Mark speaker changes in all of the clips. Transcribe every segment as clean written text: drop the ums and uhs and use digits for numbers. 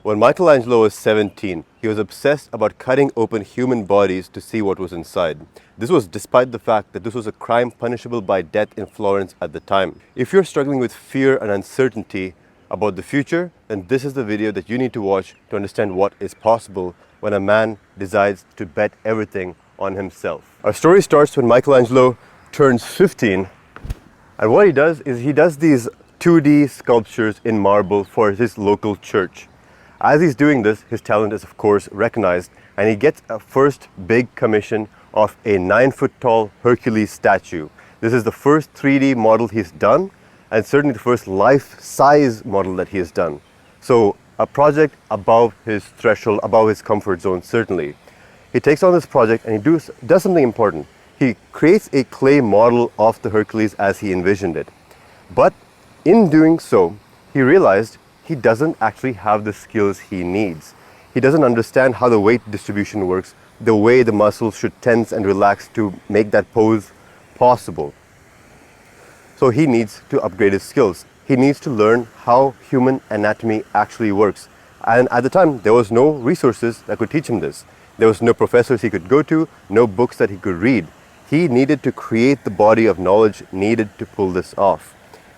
Speaker 1: When Michelangelo was 17, he was obsessed about cutting open human bodies to see what was inside. This was despite the fact that this was a crime punishable by death in Florence at the time. If you're struggling with fear and uncertainty about the future, then this is the video that you need to watch to understand what is possible when a man decides to bet everything on himself. Our story starts when Michelangelo turns 15, and what he does is he does these 2D sculptures in marble for his local church. As he's doing this, his talent is of course recognized, and he gets a first big commission of a 9-foot tall Hercules statue. This is the first 3D model he's done, and certainly the first life-size model that he has done. So a project above his threshold, above his comfort zone, certainly. He takes on this project and he does something important. He creates a clay model of the Hercules as he envisioned it. But in doing so, he realized he doesn't actually have the skills he needs. He doesn't understand how the weight distribution works, the way the muscles should tense and relax to make that pose possible. So he needs to upgrade his skills. He needs to learn how human anatomy actually works. And at the time, there was no resources that could teach him this. There was no professors he could go to, no books that he could read. He needed to create the body of knowledge needed to pull this off.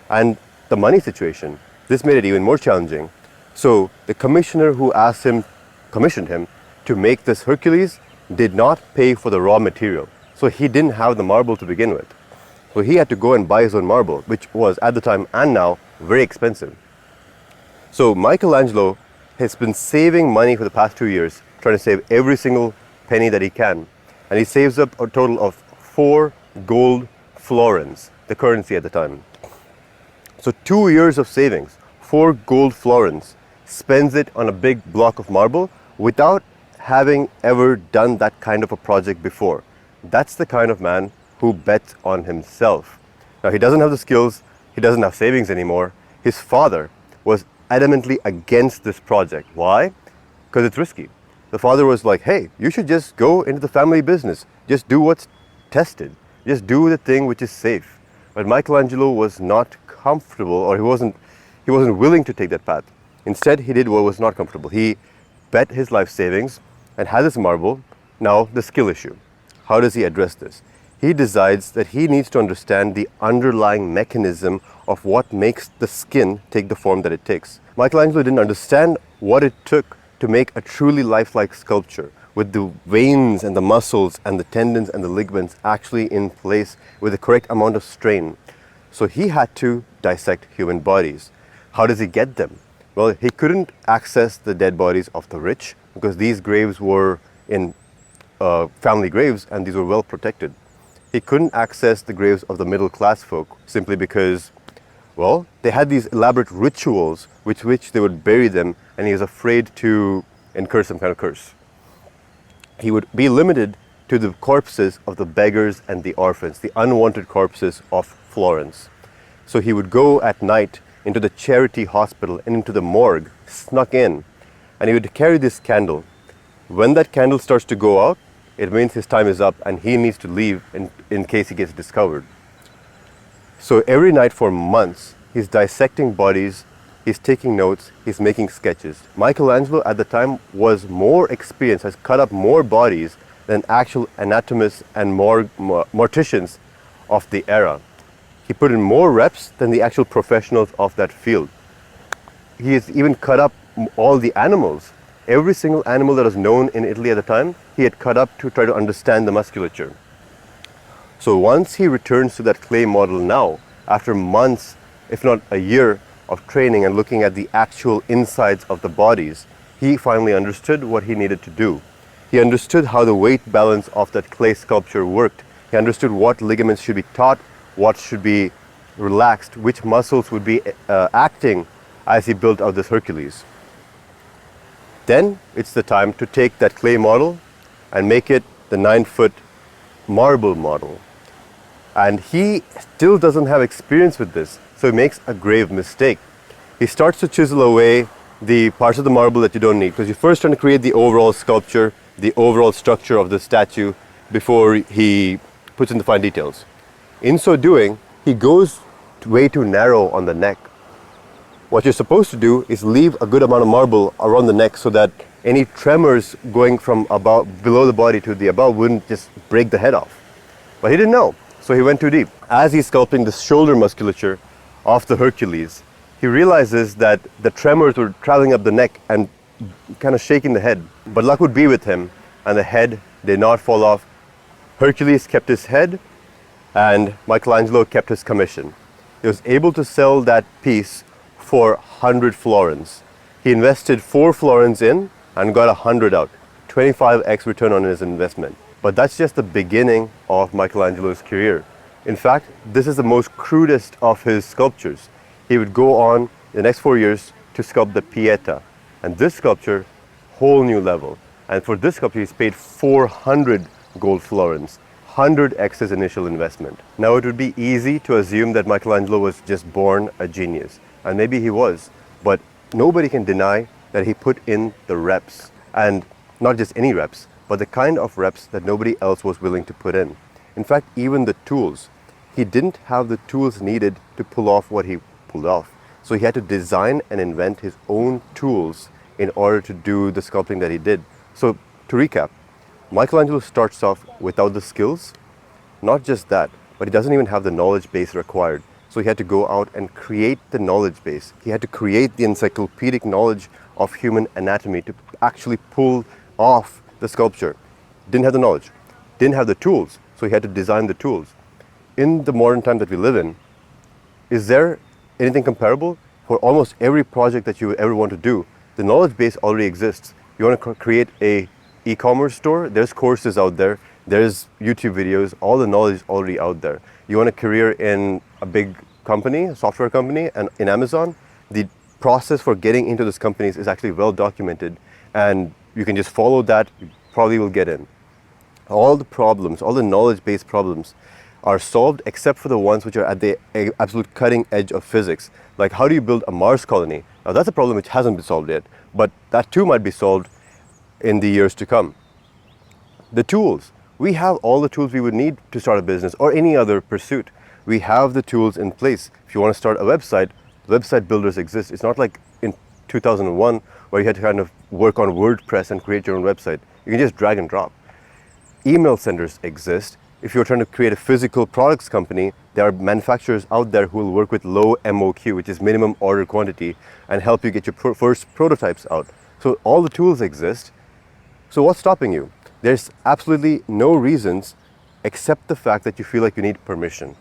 Speaker 1: And the money situation, this made it even more challenging. So the commissioner who commissioned him to make this Hercules did not pay for the raw material. So he didn't have the marble to begin with. So he had to go and buy his own marble, which was at the time and now very expensive. So Michelangelo has been saving money for the past 2 years, trying to save every single penny that he can. And he saves up a total of 4 gold florins, the currency at the time. So 2 years of savings, 4 gold florins, spends it on a big block of marble without having ever done that kind of a project before. That's the kind of man who bets on himself. Now he doesn't have the skills, he doesn't have savings anymore. His father was adamantly against this project. Why? Because it's risky. The father was like, hey, you should just go into the family business. Just do what's tested. Just do the thing which is safe. But Michelangelo was not comfortable, or he wasn't willing to take that path. Instead, he did what was not comfortable. He bet his life savings and had this marble. Now, the skill issue. How does he address this? He decides that he needs to understand the underlying mechanism of what makes the skin take the form that it takes. Michelangelo didn't understand what it took to make a truly lifelike sculpture, with the veins and the muscles and the tendons and the ligaments actually in place with the correct amount of strain. So he had to dissect human bodies. How does he get them? Well, he couldn't access the dead bodies of the rich because these graves were in family graves and these were well protected. He couldn't access the graves of the middle class folk simply because, well, they had these elaborate rituals with which they would bury them, and he was afraid to incur some kind of curse. He would be limited to the corpses of the beggars and the orphans, the unwanted corpses of Florence. So he would go at night into the charity hospital and into the morgue, snuck in, and he would carry this candle. When that candle starts to go out, it means his time is up and he needs to leave in case he gets discovered. So every night for months, he's dissecting bodies, he's taking notes, he's making sketches. Michelangelo at the time was more experienced, has cut up more bodies than actual anatomists and morticians of the era. He put in more reps than the actual professionals of that field. He has even cut up all the animals. Every single animal that was known in Italy at the time, he had cut up to try to understand the musculature. So once he returns to that clay model now, after months, if not a year of training and looking at the actual insides of the bodies, he finally understood what he needed to do. He understood how the weight balance of that clay sculpture worked. He understood what ligaments should be taut, what should be relaxed, which muscles would be acting as he built out this Hercules. Then it's the time to take that clay model and make it the 9-foot marble model. And he still doesn't have experience with this, so he makes a grave mistake. He starts to chisel away the parts of the marble that you don't need, because you're first trying to create the overall sculpture, the overall structure of the statue before he puts in the fine details. In so doing, he goes way too narrow on the neck. what you're supposed to do is leave a good amount of marble around the neck so that any tremors going from below the body to the above wouldn't just break the head off. But he didn't know, so he went too deep. As he's sculpting the shoulder musculature of the Hercules, he realizes that the tremors were traveling up the neck and kind of shaking the head. But luck would be with him, and the head did not fall off. Hercules kept his head, and Michelangelo kept his commission. He was able to sell that piece for 100 florins. He invested 4 florins in and got 100 out. 25x return on his investment. But that's just the beginning of Michelangelo's career. In fact, this is the most crudest of his sculptures. He would go on the next 4 years to sculpt the Pieta. And this sculpture, whole new level. And for this sculpture, he's paid 400 gold florins, 100x his initial investment. Now, it would be easy to assume that Michelangelo was just born a genius. And maybe he was, but nobody can deny that he put in the reps. And not just any reps, but the kind of reps that nobody else was willing to put in. In fact, even the tools. He didn't have the tools needed to pull off what he pulled off. So he had to design and invent his own tools in order to do the sculpting that he did. So to recap, Michelangelo starts off without the skills. Not just that, but he doesn't even have the knowledge base required. So he had to go out and create the knowledge base. He had to create the encyclopedic knowledge of human anatomy to actually pull off the sculpture. Didn't have the knowledge, didn't have the tools, so he had to design the tools. In the modern time that we live in, is there anything comparable? For almost every project that you would ever want to do, the knowledge base already exists. You want to create a e-commerce store, there's courses out there, there's YouTube videos, all the knowledge is already out there. You want a career in a big company, a software company, and in Amazon, the process for getting into those companies is actually well documented, and you can just follow that, you probably will get in. All the problems, all the knowledge-based problems are solved except for the ones which are at the absolute cutting edge of physics. Like, how do you build a Mars colony? Now, that's a problem which hasn't been solved yet, but that too might be solved in the years to come. The tools. We have all the tools we would need to start a business or any other pursuit. We have the tools in place. If you want to start a website, website builders exist. It's not like in 2001 where you had to kind of work on WordPress and create your own website. You can just drag and drop. Email senders exist. If you're trying to create a physical products company, there are manufacturers out there who will work with low MOQ, which is minimum order quantity, and help you get your first prototypes out. So all the tools exist. So what's stopping you? There's absolutely no reasons except the fact that you feel like you need permission.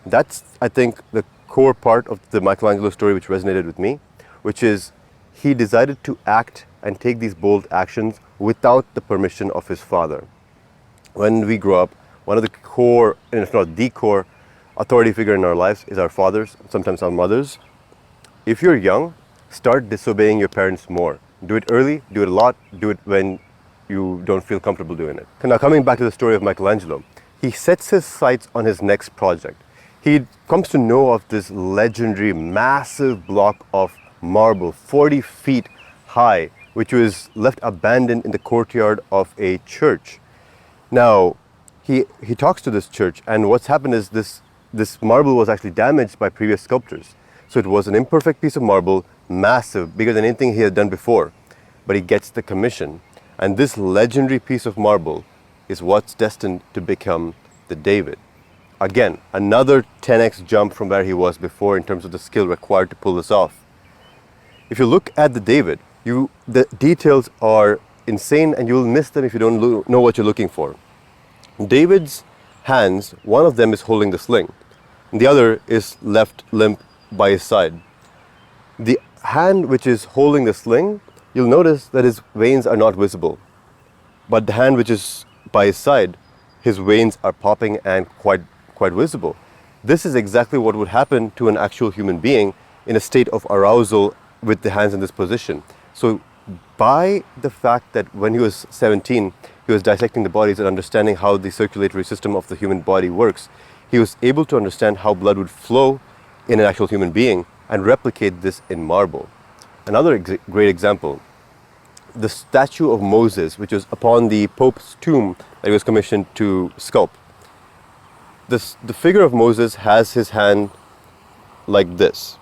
Speaker 1: That's, I think, the core part of the Michelangelo story which resonated with me, which is he decided to act and take these bold actions without the permission of his father. When we grow up, one of the core, and if not the core, authority figure in our lives is our fathers, sometimes our mothers. If you're young, start disobeying your parents more. Do it early, do it a lot, do it when you don't feel comfortable doing it. Now, coming back to the story of Michelangelo, he sets his sights on his next project. He comes to know of this legendary massive block of marble, 40 feet high, which was left abandoned in the courtyard of a church. Now, he talks to this church, and what's happened is this marble was actually damaged by previous sculptors. So it was an imperfect piece of marble, massive, bigger than anything he had done before. But he gets the commission. And this legendary piece of marble is what's destined to become the David. Again, another 10x jump from where he was before in terms of the skill required to pull this off. If you look at the David, the details are insane, and you'll miss them if you don't know what you're looking for. David's hands, one of them is holding the sling, and the other is left limp by his side. The hand which is holding the sling, you'll notice that his veins are not visible. But the hand which is by his side, his veins are popping and quite visible. This is exactly what would happen to an actual human being in a state of arousal with the hands in this position. So by the fact that when he was 17, he was dissecting the bodies and understanding how the circulatory system of the human body works, he was able to understand how blood would flow in an actual human being and replicate this in marble. Another great example, the statue of Moses, which was upon the Pope's tomb that he was commissioned to sculpt. The figure of Moses has his hand like this.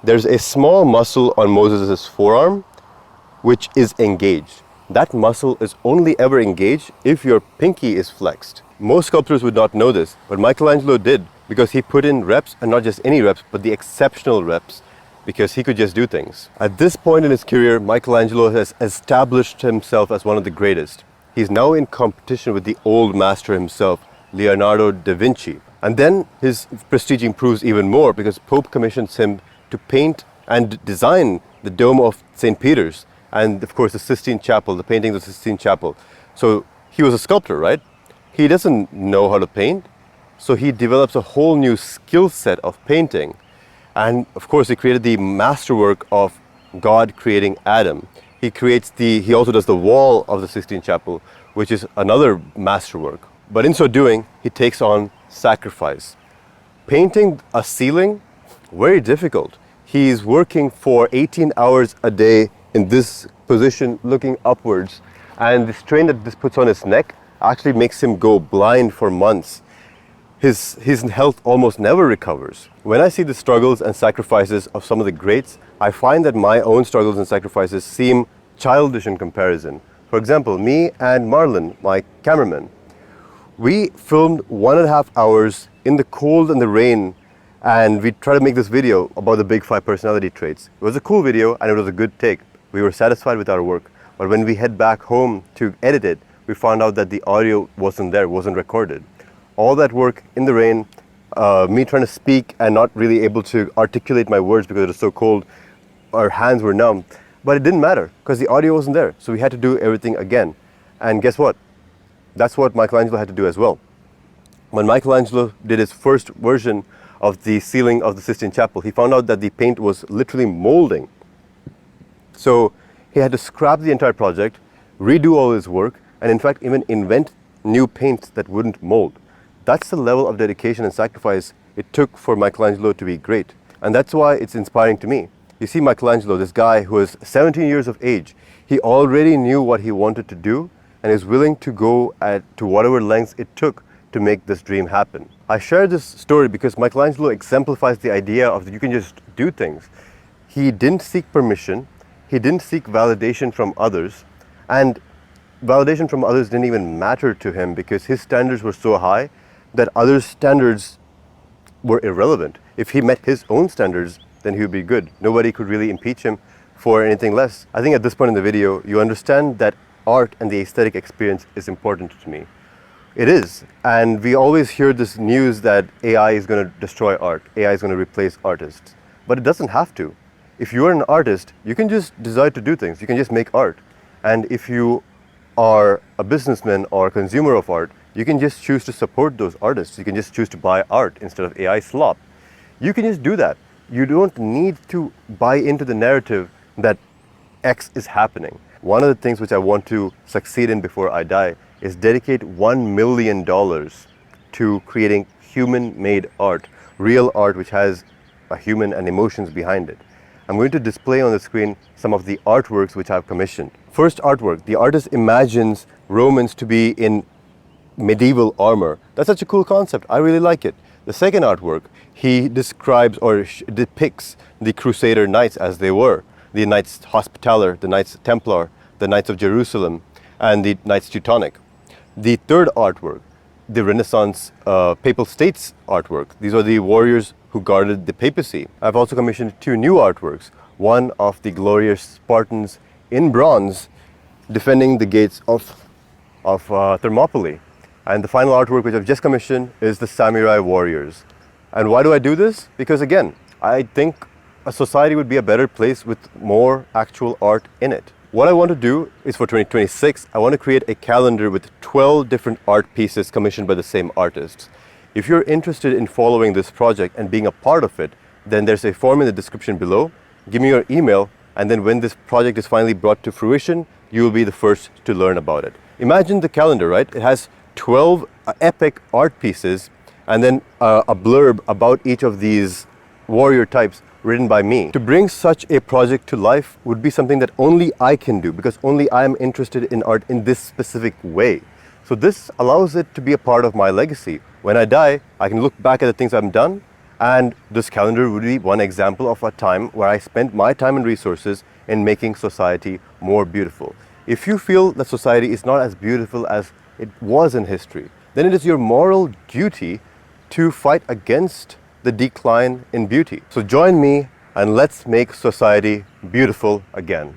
Speaker 1: there's a small muscle on Moses' forearm which is engaged. That muscle is only ever engaged if your pinky is flexed. Most sculptors would not know this, but Michelangelo did, because he put in reps, and not just any reps, but the exceptional reps, because he could just do things. At this point in his career, Michelangelo has established himself as one of the greatest. He's now in competition with the old master himself, Leonardo da Vinci. And then his prestige improves even more because Pope commissions him to paint and design the dome of St. Peter's, and of course the Sistine Chapel, the painting of the Sistine Chapel. So he was a sculptor, right? He doesn't know how to paint, so he develops a whole new skill set of painting. And of course he created the masterwork of God creating Adam. He also does the wall of the Sistine Chapel, which is another masterwork. But in so doing, he takes on sacrifice. Painting a ceiling, very difficult. He's working for 18 hours a day in this position, looking upwards. And the strain that this puts on his neck actually makes him go blind for months. His health almost never recovers. When I see the struggles and sacrifices of some of the greats, I find that my own struggles and sacrifices seem childish in comparison. For example, me and Marlon, my cameraman, we filmed 1.5 hours in the cold and the rain, and we tried to make this video about the big 5 personality traits. It was a cool video and it was a good take. We were satisfied with our work. But when we head back home to edit it, we found out that the audio wasn't there, wasn't recorded. All that work in the rain, me trying to speak and not really able to articulate my words because it was so cold, our hands were numb. But it didn't matter because the audio wasn't there. So we had to do everything again. And guess what? That's what Michelangelo had to do as well. When Michelangelo did his first version of the ceiling of the Sistine Chapel, he found out that the paint was literally molding. So he had to scrap the entire project, redo all his work, and in fact even invent new paints that wouldn't mold. That's the level of dedication and sacrifice it took for Michelangelo to be great. And that's why it's inspiring to me. You see Michelangelo, this guy who is 17 years of age, he already knew what he wanted to do and is willing to go to whatever lengths it took to make this dream happen. I share this story because Michelangelo exemplifies the idea of that you can just do things. He didn't seek permission, he didn't seek validation from others, and validation from others didn't even matter to him because his standards were so high that others' standards were irrelevant. If he met his own standards, then he would be good. Nobody could really impeach him for anything less. I think at this point in the video, you understand that art and the aesthetic experience is important to me. It is. And we always hear this news that AI is going to destroy art. AI is going to replace artists. But it doesn't have to. If you're an artist, you can just decide to do things. You can just make art. And if you are a businessman or a consumer of art, you can just choose to support those artists. You can just choose to buy art instead of AI slop. You can just do that. You don't need to buy into the narrative that X is happening. One of the things which I want to succeed in before I die is dedicate $1 million to creating human-made art, real art which has a human and emotions behind it. I'm going to display on the screen some of the artworks which I've commissioned. First artwork, the artist imagines Romans to be in medieval armor. That's such a cool concept. I really like it. The second artwork, he describes or depicts the Crusader Knights as they were. The Knights Hospitaller, the Knights Templar, the Knights of Jerusalem, and the Knights Teutonic. The third artwork, the Renaissance Papal States artwork. These are the warriors who guarded the papacy. I've also commissioned 2 new artworks. One of the glorious Spartans in bronze defending the gates of Thermopylae. And the final artwork which I've just commissioned is the Samurai Warriors. And why do I do this? Because again, I think a society would be a better place with more actual art in it. What I want to do is for 2026, I want to create a calendar with 12 different art pieces commissioned by the same artists. If you're interested in following this project and being a part of it, then there's a form in the description below. Give me your email, and then when this project is finally brought to fruition, you will be the first to learn about it. Imagine the calendar, right? It has 12 epic art pieces and then a blurb about each of these warrior types written by me. To bring such a project to life would be something that only I can do because only I am interested in art in this specific way. So this allows it to be a part of my legacy. When I die, I can look back at the things I've done And this calendar would be one example of a time where I spent my time and resources in making society more beautiful. If you feel that society is not as beautiful as it was in history, then it is your moral duty to fight against the decline in beauty. So join me and let's make society beautiful again.